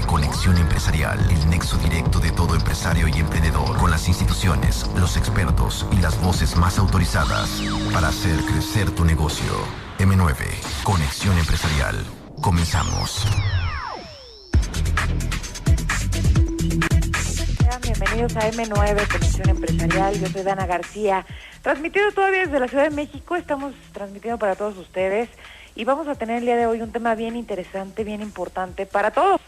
Conexión Empresarial, el nexo directo de todo empresario y emprendedor, con las instituciones, los expertos y las voces más autorizadas para hacer crecer tu negocio. M9, Conexión Empresarial. Comenzamos. Bienvenidos a M9, Conexión Empresarial. Yo soy Dana García, transmitiendo todavía desde la Ciudad de México. Estamos transmitiendo para todos ustedes y vamos a tener el día de hoy un tema bien interesante, bien importante para todos.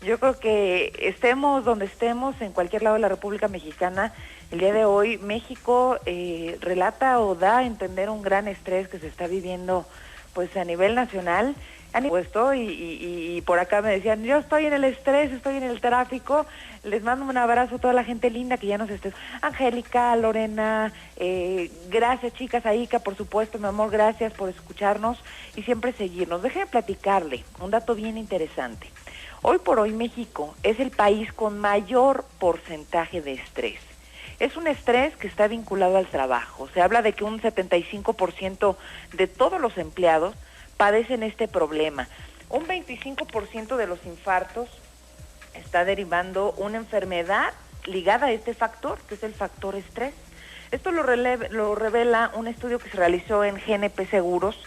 Yo creo que estemos donde estemos, en cualquier lado de la República Mexicana, el día de hoy México relata o da a entender un gran estrés que se está viviendo pues a nivel nacional. Y por acá me decían, yo estoy en el estrés, estoy en el tráfico. Les mando un abrazo a toda la gente linda que ya nos esté. Angélica, Lorena, gracias chicas, Aika, por supuesto, mi amor, gracias por escucharnos y siempre seguirnos. Déjenme platicarle un dato bien interesante. Hoy por hoy México es el país con mayor porcentaje de estrés. Es un estrés que está vinculado al trabajo. Se habla de que un 75% de todos los empleados padecen este problema. Un 25% de los infartos está derivando una enfermedad ligada a este factor, que es el factor estrés. Esto lo revela un estudio que se realizó en GNP Seguros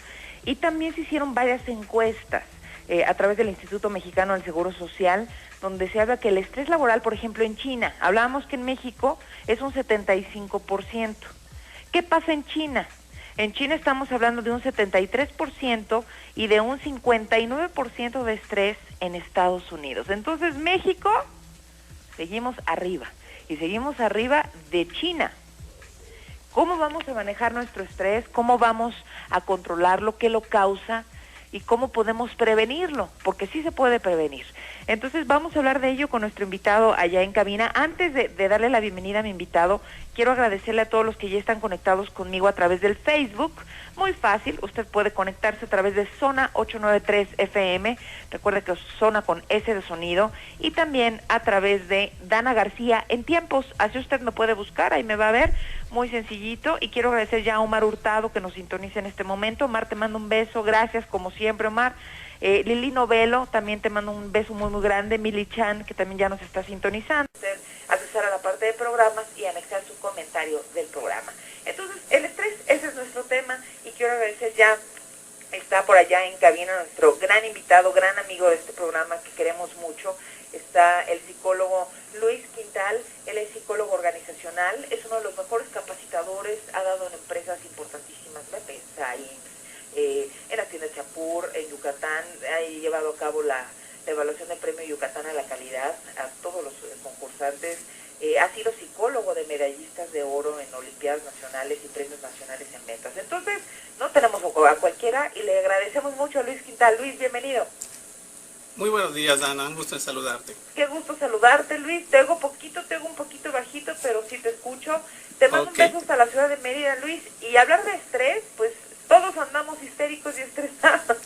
y también se hicieron varias encuestas a través del Instituto Mexicano del Seguro Social, donde se habla que el estrés laboral, por ejemplo, en China, hablábamos que en México es un 75%. ¿Qué pasa en China? En China estamos hablando de un 73% y de un 59% de estrés en Estados Unidos. Entonces, México, seguimos arriba. Y seguimos arriba de China. ¿Cómo vamos a manejar nuestro estrés? ¿Cómo vamos a controlarlo? ¿Qué lo causa? ¿Y cómo podemos prevenirlo? Porque sí se puede prevenir. Entonces vamos a hablar de ello con nuestro invitado allá en cabina. Antes de darle la bienvenida a mi invitado, quiero agradecerle a todos los que ya están conectados conmigo a través del Facebook. Muy fácil, usted puede conectarse a través de Zona 893 FM, recuerde que es Zona con S de sonido, y también a través de Dana García en tiempos, así usted me puede buscar, ahí me va a ver, muy sencillito. Y quiero agradecer ya a Omar Hurtado que nos sintoniza en este momento. Omar, te mando un beso, gracias como siempre, Omar. Lili Novelo, también te mando un beso muy muy grande. Mili Chan, que también ya nos está sintonizando, accesar a la parte de programas y anexar su comentario del programa. Entonces, el estrés, ese es nuestro tema, y quiero agradecer ya, está por allá en cabina nuestro gran invitado, gran amigo de este programa que queremos mucho. Está el psicólogo Luis Quintal. Él es psicólogo organizacional, es uno de los mejores capacitadores, ha dado en empresas importantísimas, BPSA, en Hacienda Chapur, en Yucatán, ha llevado a cabo la evaluación del premio Yucatán a la calidad a todos los concursantes. Ha sido psicólogo de medallistas de oro en olimpiadas nacionales y premios nacionales en ventas. Entonces, no tenemos a cualquiera y le agradecemos mucho a Luis Quintal. Luis, bienvenido. Muy buenos días, Ana, un gusto en saludarte. Qué gusto saludarte, Luis. Te oigo un poquito bajito, pero sí te escucho. Te mando un beso hasta la ciudad de Mérida, Luis. Y hablar de estrés, pues todos andamos histéricos y estresados.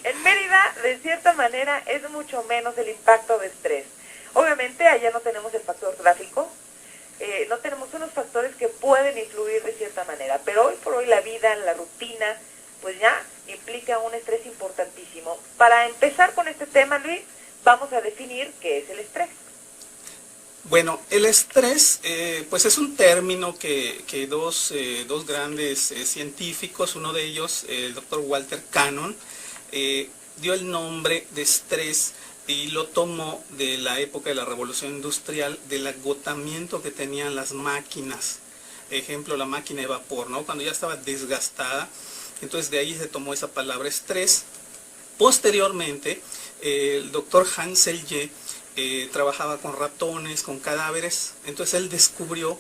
En Mérida, de cierta manera, es mucho menos el impacto de estrés. Obviamente, allá no tenemos el factor tráfico, no tenemos unos factores que pueden influir de cierta manera, pero hoy por hoy la vida, la rutina, pues ya implica un estrés importantísimo. Para empezar con este tema, Luis, vamos a definir qué es el estrés. Bueno, el estrés, pues es un término que dos grandes científicos, uno de ellos, el doctor Walter Cannon, dio el nombre de estrés y lo tomó de la época de la Revolución Industrial, del agotamiento que tenían las máquinas. Ejemplo, la máquina de vapor, ¿no? Cuando ya estaba desgastada, entonces de ahí se tomó esa palabra estrés. Posteriormente, el doctor Hans Selye trabajaba con ratones, con cadáveres, entonces él descubrió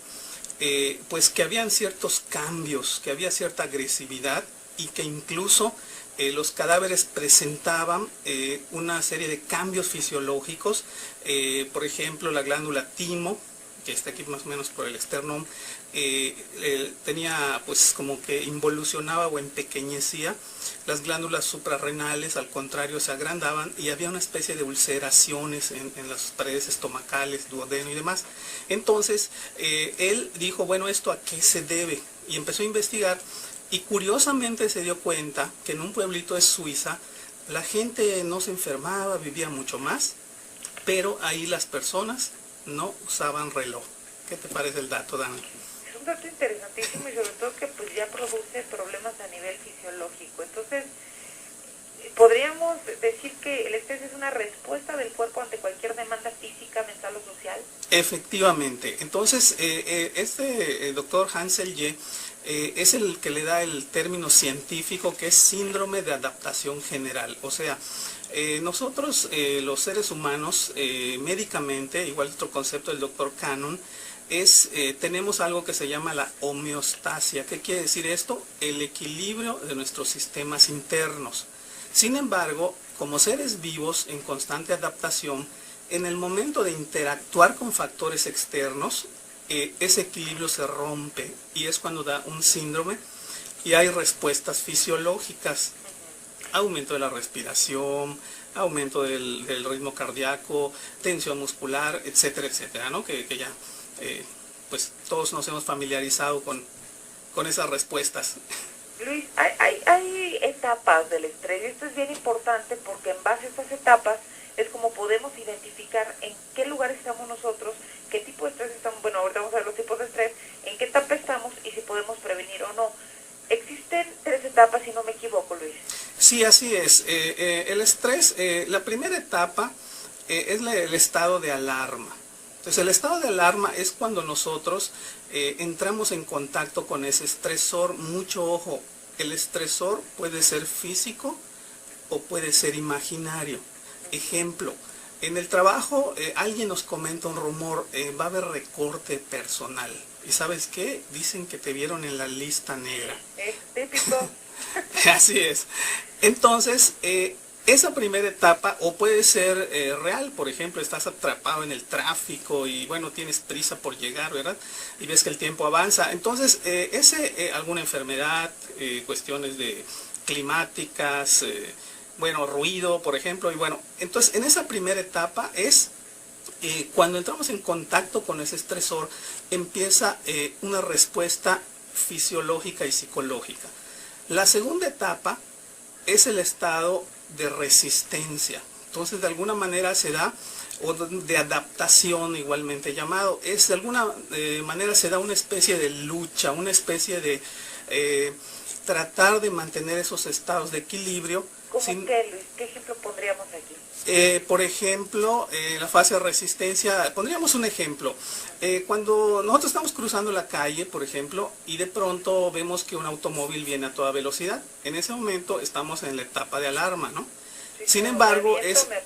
pues que habían ciertos cambios, que había cierta agresividad y que incluso los cadáveres presentaban una serie de cambios fisiológicos, por ejemplo la glándula timo, que está aquí más o menos por el esternón, tenía pues como que involucionaba o empequeñecía. Las glándulas suprarrenales al contrario se agrandaban y había una especie de ulceraciones en las paredes estomacales, duodeno y demás. Entonces él dijo, bueno, ¿esto a qué se debe? Y empezó a investigar y curiosamente se dio cuenta que en un pueblito de Suiza la gente no se enfermaba, vivía mucho más, pero ahí las personas no usaban reloj. ¿Qué te parece el dato, Dani? Es un dato interesantísimo y sobre todo que pues ya produce problemas a nivel fisiológico. Entonces, ¿podríamos decir que el estrés es una respuesta del cuerpo ante cualquier demanda física, mental o social? Efectivamente. Entonces, este doctor Hans Selye es el que le da el término científico, que es síndrome de adaptación general. O sea, nosotros, los seres humanos, médicamente, igual otro concepto del doctor Cannon, tenemos algo que se llama la homeostasia. ¿Qué quiere decir esto? El equilibrio de nuestros sistemas internos. Sin embargo, como seres vivos en constante adaptación, en el momento de interactuar con factores externos, ese equilibrio se rompe y es cuando da un síndrome y hay respuestas fisiológicas, aumento de la respiración, aumento del ritmo cardíaco, tensión muscular, etcétera, etcétera, ¿no? Que ya pues todos nos hemos familiarizado con esas respuestas. Luis, hay etapas del estrés y esto es bien importante porque en base a estas etapas es como podemos identificar en qué lugar estamos nosotros, qué tipo de estrés estamos, bueno, ahorita vamos a ver los tipos de estrés, en qué etapa estamos y si podemos prevenir o no. Existen 3 etapas, si no me equivoco, Luis. Sí, así es. El estrés, la primera etapa es el estado de alarma. Entonces, el estado de alarma es cuando nosotros entramos en contacto con ese estresor. Mucho ojo, el estresor puede ser físico o puede ser imaginario. Ejemplo, en el trabajo alguien nos comenta un rumor, va a haber recorte personal. ¿Y sabes qué? Dicen que te vieron en la lista negra. Es típico. Así es. Entonces, esa primera etapa, o puede ser real, por ejemplo, estás atrapado en el tráfico y bueno, tienes prisa por llegar, ¿verdad? Y ves que el tiempo avanza. Entonces, alguna enfermedad, cuestiones de climáticas, bueno, ruido, por ejemplo, y bueno, entonces en esa primera etapa es cuando entramos en contacto con ese estresor, empieza una respuesta fisiológica y psicológica. La segunda etapa es el estado de resistencia. Entonces, de alguna manera se da, o de adaptación igualmente llamado, de alguna manera se da una especie de lucha, una especie de tratar de mantener esos estados de equilibrio. ¿Cómo qué, Luis? ¿Qué ejemplo pondríamos aquí? Por ejemplo, la fase de resistencia, pondríamos un ejemplo. Cuando nosotros estamos cruzando la calle, por ejemplo, y de pronto vemos que un automóvil viene a toda velocidad, en ese momento estamos en la etapa de alarma, ¿no? Sí, sin embargo, me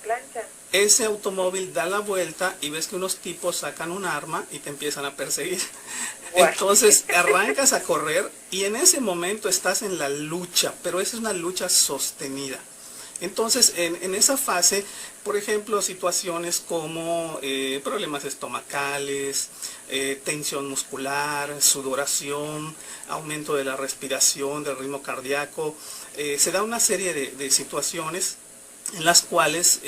ese automóvil da la vuelta y ves que unos tipos sacan un arma y te empiezan a perseguir. Bueno. Entonces arrancas a correr y en ese momento estás en la lucha, pero esa es una lucha sostenida. Entonces, en esa fase, por ejemplo, situaciones como problemas estomacales, tensión muscular, sudoración, aumento de la respiración, del ritmo cardíaco, se da una serie de situaciones en las cuales,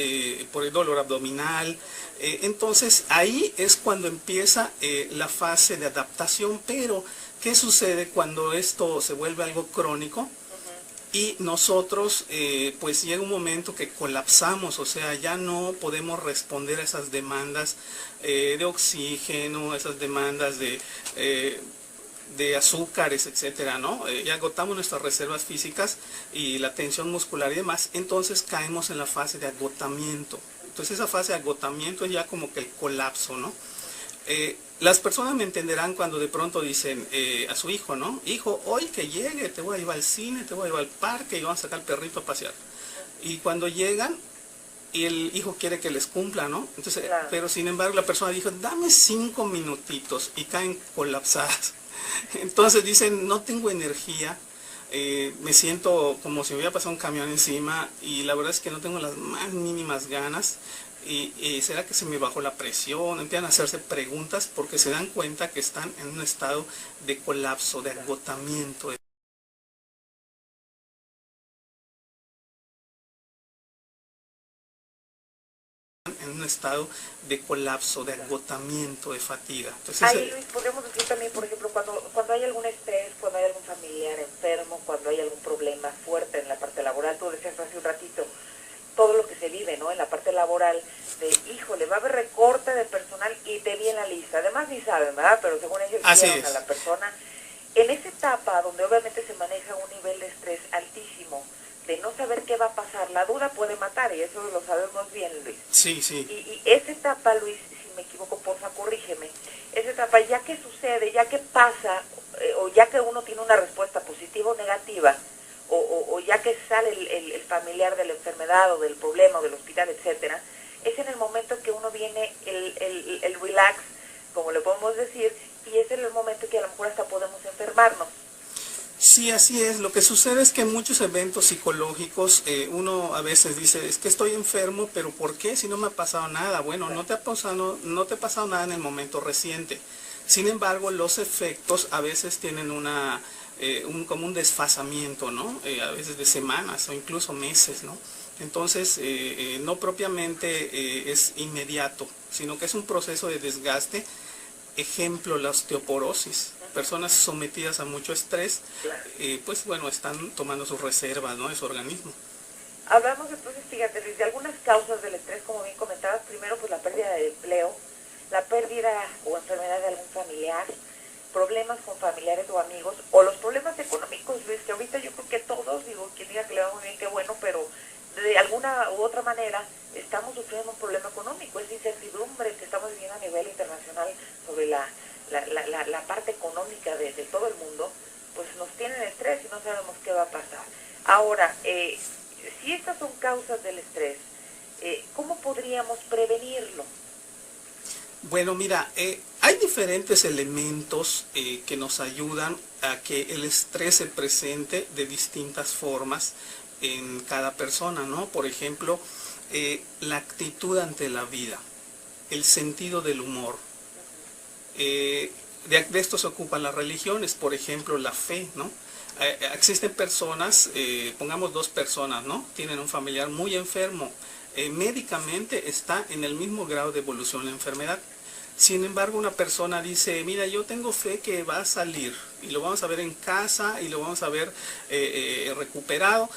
por el dolor abdominal, entonces ahí es cuando empieza la fase de adaptación, pero ¿qué sucede cuando esto se vuelve algo crónico? Y nosotros, pues llega un momento que colapsamos, o sea, ya no podemos responder a esas demandas de oxígeno, esas demandas de azúcares, etcétera, ¿no? Ya agotamos nuestras reservas físicas y la tensión muscular y demás, entonces caemos en la fase de agotamiento. Entonces esa fase de agotamiento es ya como que el colapso, ¿no? Las personas me entenderán cuando de pronto dicen a su hijo, ¿no? Hijo, hoy que llegue, te voy a llevar al cine, te voy a llevar al parque y vamos a sacar al perrito a pasear. Y cuando llegan, y el hijo quiere que les cumpla, ¿no? Entonces, claro. Pero sin embargo la persona dijo, dame 5 minutitos y caen colapsadas. Entonces dicen, no tengo energía, me siento como si me hubiera pasado un camión encima y la verdad es que no tengo las más mínimas ganas. Y ¿será que se me bajó la presión? Empiezan a hacerse preguntas porque se dan cuenta que están en un estado de colapso, de agotamiento. En un estado de colapso, de agotamiento, de fatiga. Entonces, ahí, Luis, podemos decir también, por ejemplo, cuando hay algún estrés, cuando hay algún familiar enfermo, cuando hay algún problema fuerte en la parte laboral, tú decías hace un ratito, todo lo que se vive, ¿no? En la parte laboral, de, híjole, Así encierran a es. la persona. En esa etapa donde obviamente se maneja un nivel de estrés altísimo, de no saber qué va a pasar, la duda puede matar, y eso lo sabemos bien, Luis. Sí, sí. Y esa etapa, Luis, si me equivoco, porfa, corrígeme, esa etapa, ya que sucede, ya que pasa, o ya que uno tiene una respuesta positiva o negativa, o ya que sale el familiar de la enfermedad o del problema o del hospital, etcétera, es en el momento que uno viene el relax, como le podemos decir, y es en el momento que a lo mejor hasta podemos enfermarnos. Sí, así es. Lo que sucede es que en muchos eventos psicológicos uno a veces dice, es que estoy enfermo, pero ¿por qué? Si no me ha pasado nada. Bueno, no te ha pasado nada en el momento reciente. Sin embargo, los efectos a veces tienen como un desfasamiento, ¿no? A veces de semanas o incluso meses, ¿no? Entonces, no propiamente es inmediato, sino que es un proceso de desgaste. Ejemplo, la osteoporosis. Personas sometidas a mucho estrés, pues bueno, están tomando sus reservas, ¿no? De su organismo. Hablamos entonces, fíjate, Luis, de algunas causas del estrés, como bien comentabas. Primero, pues la pérdida de empleo, la pérdida o enfermedad de algún familiar, problemas con familiares o amigos, o los problemas económicos, Luis, que ahorita yo creo que todos, digo, quien diga que le va muy bien, qué bueno, pero de alguna u otra manera estamos sufriendo un problema económico, esa incertidumbre que estamos viviendo a nivel internacional sobre la parte económica de todo el mundo, pues nos tienen estrés y no sabemos qué va a pasar. Ahora, si estas son causas del estrés, ¿cómo podríamos prevenirlo? Bueno, mira, hay diferentes elementos que nos ayudan a que el estrés se presente de distintas formas en cada persona, ¿no? Por ejemplo, la actitud ante la vida, el sentido del humor. De esto se ocupan las religiones, por ejemplo, la fe, ¿no? Existen personas, pongamos dos personas, ¿no? Tienen un familiar muy enfermo, médicamente está en el mismo grado de evolución la enfermedad. Sin embargo, una persona dice, mira, yo tengo fe que va a salir y lo vamos a ver en casa y lo vamos a ver recuperado.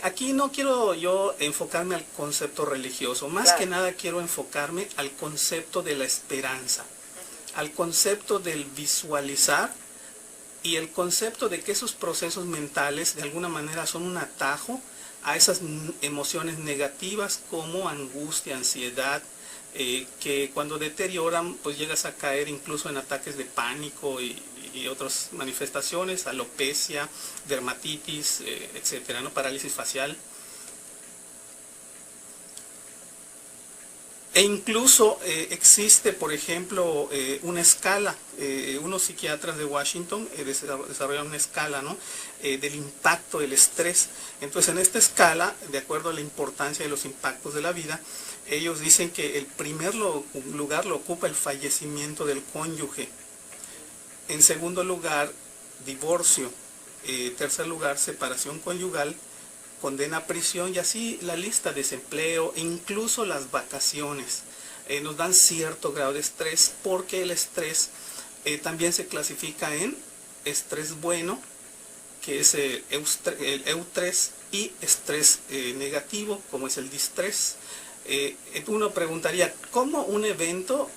Aquí no quiero yo enfocarme al concepto religioso, más que nada quiero enfocarme al concepto de la esperanza, al concepto del visualizar y el concepto de que esos procesos mentales de alguna manera son un atajo a esas emociones negativas como angustia, ansiedad, que cuando deterioran pues llegas a caer incluso en ataques de pánico y otras manifestaciones, alopecia, dermatitis, etcétera, ¿no? Parálisis facial. E incluso existe, por ejemplo, una escala, unos psiquiatras de Washington desarrollaron una escala, ¿no? Del impacto del estrés. Entonces, en esta escala, de acuerdo a la importancia de los impactos de la vida, ellos dicen que el primer lugar lo ocupa el fallecimiento del cónyuge. En segundo lugar, divorcio. Tercer lugar, separación conyugal. Condena a prisión y así la lista, desempleo e incluso las vacaciones nos dan cierto grado de estrés, porque el estrés también se clasifica en estrés bueno, que es el eustrés, y estrés negativo, como es el distrés. Uno preguntaría, ¿cómo un evento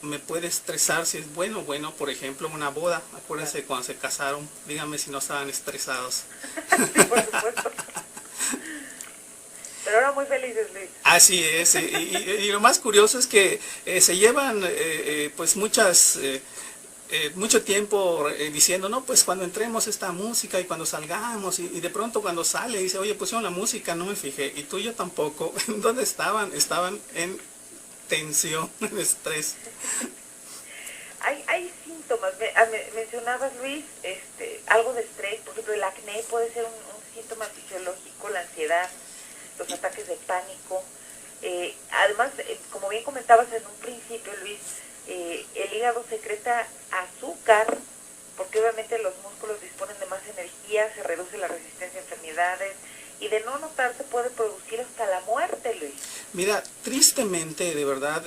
me puede estresar si es bueno? Bueno, por ejemplo, una boda. Acuérdense cuando se casaron, díganme si no estaban estresados. Sí, por supuesto. Pero eran muy felices, Luis. Así es, y lo más curioso es que se llevan pues mucho tiempo diciendo, no, pues cuando entremos esta música y cuando salgamos, y de pronto cuando sale dice, oye, pusieron la música, no me fijé, y tú y yo tampoco. ¿Dónde estaban? Estaban en tensión, en estrés. Hay síntomas, mencionabas, Luis, algo de estrés, por ejemplo, el acné puede ser un síntoma fisiológico, la ansiedad, los ataques de pánico. Además, como bien comentabas en un principio, Luis, el hígado secreta azúcar, porque obviamente los músculos disponen de más energía, se reduce la resistencia a enfermedades, y de no notarse puede producir hasta la muerte, Luis. Mira, tristemente, de verdad,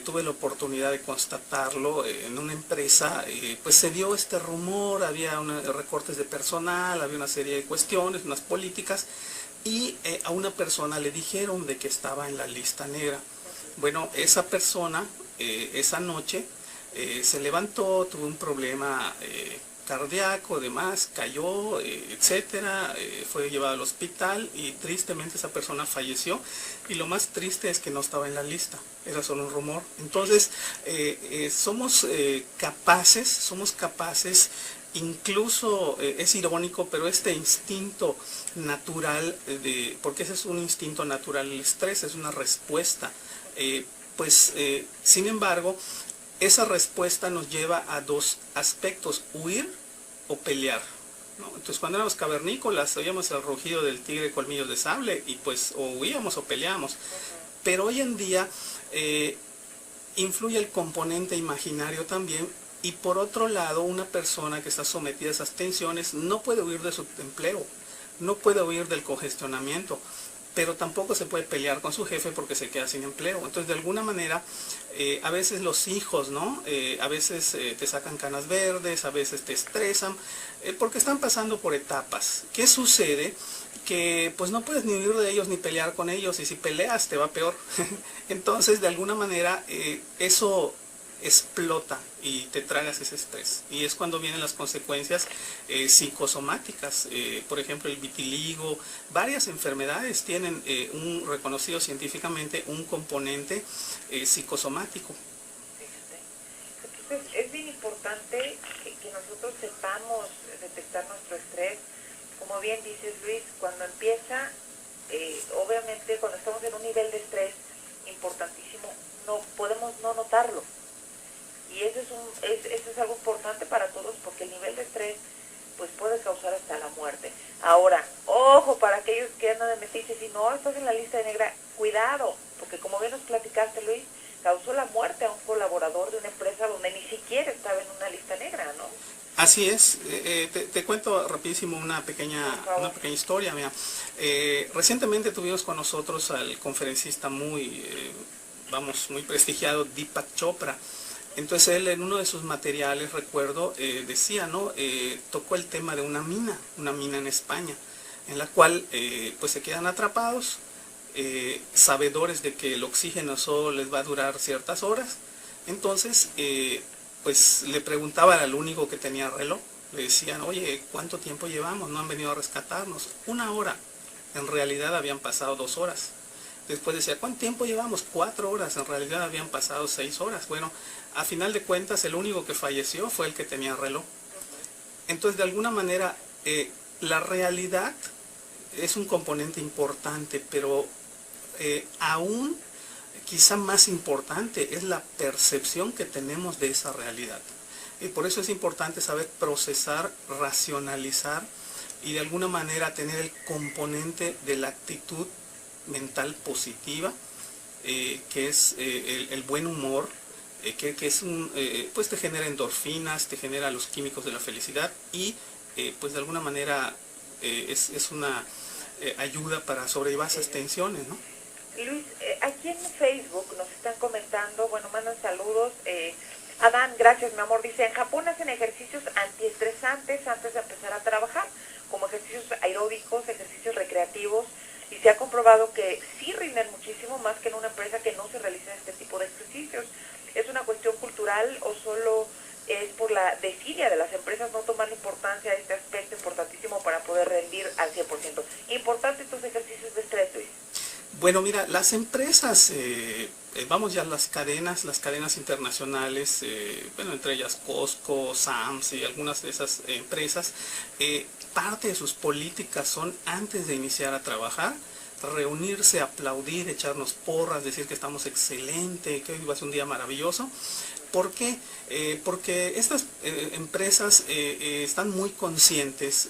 tuve la oportunidad de constatarlo en una empresa. Pues se dio este rumor, había recortes de personal, había una serie de cuestiones, unas políticas, y a una persona le dijeron de que estaba en la lista negra. Bueno, esa persona esa noche Se levantó, tuvo un problema cardíaco, demás, cayó, etcétera, fue llevado al hospital y tristemente esa persona falleció, y lo más triste es que no estaba en la lista, era solo un rumor. Entonces somos capaces, incluso es irónico, pero este instinto natural, porque ese es un instinto natural, el estrés es una respuesta, sin embargo, esa respuesta nos lleva a dos aspectos: huir o pelear, ¿no? Entonces, cuando éramos cavernícolas, oíamos el rugido del tigre colmillos de sable y pues o huíamos o peleamos. Pero hoy en día influye el componente imaginario también, y por otro lado, una persona que está sometida a esas tensiones no puede huir de su empleo, no puede huir del congestionamiento, pero tampoco se puede pelear con su jefe porque se queda sin empleo. Entonces, de alguna manera, a veces los hijos, ¿no? A veces te sacan canas verdes, a veces te estresan, porque están pasando por etapas. ¿Qué sucede? Que pues no puedes ni huir de ellos ni pelear con ellos, y si peleas te va peor. Entonces, de alguna manera, eso explota y te tragas ese estrés, y es cuando vienen las consecuencias psicosomáticas. Por ejemplo, el vitiligo, varias enfermedades tienen un reconocido científicamente un componente psicosomático. Entonces es bien importante que nosotros sepamos detectar nuestro estrés. Como bien dices, Luis, cuando empieza, obviamente cuando estamos en un nivel de estrés importantísimo, no podemos no notarlo. Y eso es algo importante para todos, porque el nivel de estrés pues puede causar hasta la muerte. Ahora, ojo, para aquellos que andan de metiches, si no estás en la lista negra, cuidado, porque como bien nos platicaste, Luis, causó la muerte a un colaborador de una empresa donde ni siquiera estaba en una lista negra, ¿no? Así es. Te cuento rapidísimo una pequeña historia. Mira, recientemente tuvimos con nosotros al conferencista muy prestigiado, Deepak Chopra. Entonces él, en uno de sus materiales, recuerdo, decía, ¿no? Tocó el tema de una mina en España, en la cual pues se quedan atrapados, sabedores de que el oxígeno solo les va a durar ciertas horas. Entonces pues le preguntaban al único que tenía reloj, le decían: oye, ¿cuánto tiempo llevamos? No han venido a rescatarnos. 1 hora. En realidad habían pasado 2 horas. Después decía: ¿cuánto tiempo llevamos? 4 horas. En realidad habían pasado 6 horas. Bueno, a final de cuentas, el único que falleció fue el que tenía reloj. Entonces, de alguna manera, la realidad es un componente importante, pero aún quizá más importante es la percepción que tenemos de esa realidad. Y por eso es importante saber procesar, racionalizar y de alguna manera tener el componente de la actitud mental positiva, que es el buen humor, que es pues te genera endorfinas, te genera los químicos de la felicidad, y pues de alguna manera es una ayuda para sobrellevar esas tensiones, ¿no? Luis, aquí en Facebook nos están comentando, bueno, mandan saludos. Adán, gracias mi amor, dice: en Japón hacen ejercicios antiestresantes antes de empezar a trabajar, como ejercicios aeróbicos, ejercicios recreativos, y se ha comprobado que sí rinden muchísimo más que en una empresa que no se realiza este tipo de ejercicios. ¿Es una cuestión cultural o solo es por la desidia de las empresas no tomar importancia a este aspecto importantísimo para poder rendir al 100%? Importante estos ejercicios de estrés, Luis. Bueno, mira, las empresas, vamos ya a las cadenas internacionales, bueno, entre ellas Costco, Sam's y algunas de esas empresas, parte de sus políticas son, antes de iniciar a trabajar, reunirse, aplaudir, echarnos porras, decir que estamos excelente, que hoy va a ser un día maravilloso. ¿Por qué? Porque estas empresas están muy conscientes,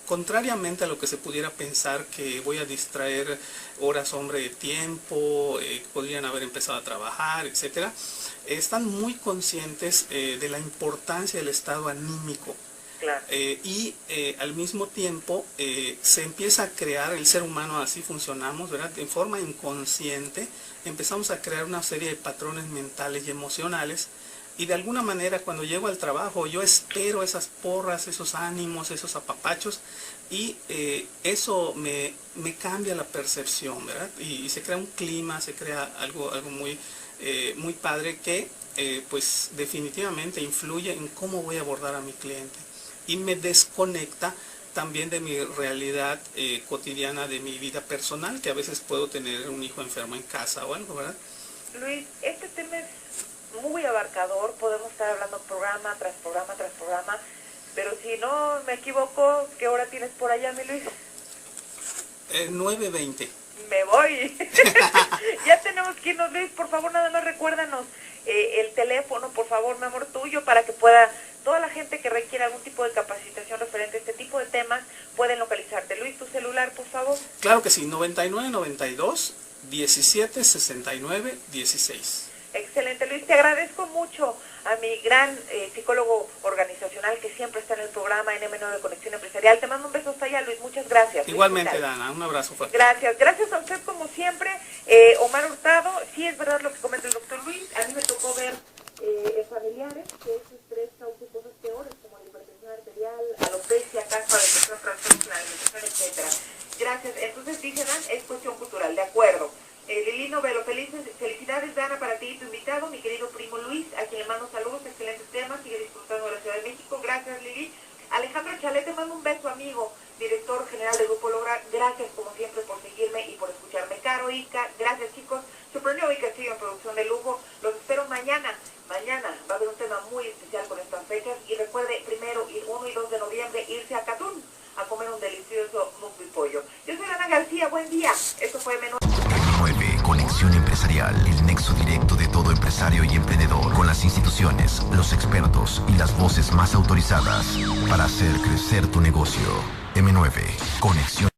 contrariamente a lo que se pudiera pensar, que voy a distraer horas hombre de tiempo, podrían haber empezado a trabajar, etcétera. Están muy conscientes de la importancia del estado anímico. Claro. Y al mismo tiempo se empieza a crear, el ser humano así funcionamos, ¿verdad? En forma inconsciente empezamos a crear una serie de patrones mentales y emocionales, y de alguna manera cuando llego al trabajo yo espero esas porras, esos ánimos, esos apapachos, y eso me cambia la percepción, ¿verdad? Y se crea un clima, se crea algo muy padre que pues definitivamente influye en cómo voy a abordar a mi cliente y me desconecta también de mi realidad cotidiana, de mi vida personal, que a veces puedo tener un hijo enfermo en casa o algo, ¿verdad? Luis, este tema es muy abarcador, podemos estar hablando programa tras programa tras programa, pero si no me equivoco, ¿qué hora tienes por allá, mi Luis? 9:20. Me voy. Ya tenemos que irnos, Luis, por favor, nada más recuérdanos el teléfono, por favor, mi amor, tuyo, para que pueda, toda la gente que requiera algún tipo de capacitación referente a este tipo de temas, pueden localizarte. Luis, tu celular, por favor. Claro que sí, 9992 17 69 16. Excelente, Luis, te agradezco mucho a mi gran psicólogo organizacional que siempre está en el programa en M9 Conexión Empresarial. Te mando un beso hasta allá, Luis, muchas gracias. Igualmente, Dana, un abrazo fuerte. Gracias, gracias a usted como siempre, Omar Hurtado. Sí es verdad lo que comenta el doctor Luis, a mí me tocó ver familiares que ese estrés causa cosas peores como la hipertensión arterial, alopecia, cáncer, depresión, trastornos, la alimentación, etcétera. Gracias, entonces dicen, es cuestión cultural, de acuerdo. Lili Novelo, felicidades, Dana, para ti y tu invitado, mi querido primo Luis, a quien le mando saludos, excelentes temas, sigue disfrutando de la Ciudad de México, gracias, Lili. Alejandro Chalet, te mando un beso, amigo, director general del Grupo Logra, gracias como siempre por seguirme y por escucharme. Caro Ica, gracias, chicos. Suprenio y Castillo en producción de lujo, los espero mañana. Mañana va a haber un tema muy especial con estas fechas y recuerde, 1 y 2 de noviembre, irse a Catún a comer un delicioso mukbang pollo. Yo soy Ana García, buen día, esto fue M9. M9 Conexión Empresarial, el nexo directo de todo empresario y emprendedor, con las instituciones, los expertos y las voces más autorizadas para hacer crecer tu negocio. M9 Conexión